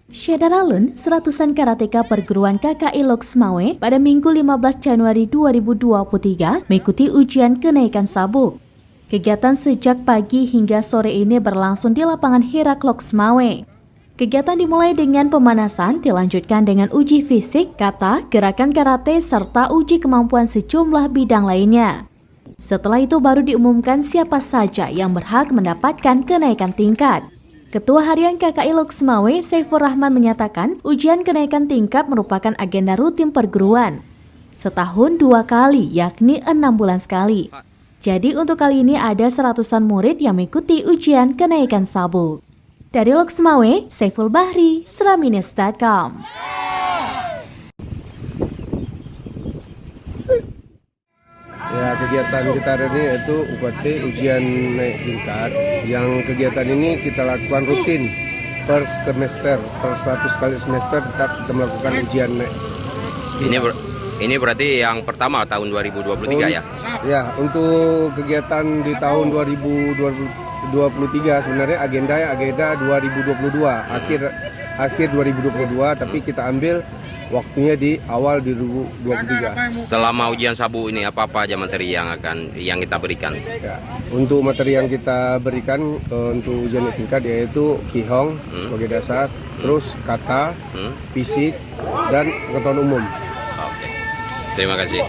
Syederalun, seratusan karateka perguruan KKI Loksmawe pada Minggu 15 Januari 2023 mengikuti ujian kenaikan sabuk. Kegiatan sejak pagi hingga sore ini berlangsung di lapangan Hirak Loksmawe. Kegiatan dimulai dengan pemanasan, dilanjutkan dengan uji fisik, kata, gerakan karate, serta uji kemampuan sejumlah bidang lainnya. Setelah itu baru diumumkan siapa saja yang berhak mendapatkan kenaikan tingkat. Ketua Harian KKI Loksmawe, Saifur Rahman menyatakan ujian kenaikan tingkat merupakan agenda rutin perguruan. Setahun 2 kali, yakni 6 bulan sekali. Jadi untuk kali ini ada seratusan murid yang mengikuti ujian kenaikan sabuk. Dari Loksmawe, Saiful Bahri, Sraminis.com. Ya, kegiatan kita hari ini yaitu UKT ujian naik tingkat. Yang kegiatan ini kita lakukan rutin per semester, per 100 kali semester tetap kita melakukan ujian naik. Ini berarti yang pertama tahun 2023 ya? Ya, untuk kegiatan di tahun 2023 sebenarnya agenda 2022, akhir 2022, tapi kita ambil waktunya di awal 2023. Selama ujian sabuk ini apa aja materi yang kita berikan? Ya, untuk materi yang kita berikan untuk ujian tingkat yaitu Kihong sebagai dasar, terus kata, fisik, dan pengetahuan umum. Oke. Terima kasih.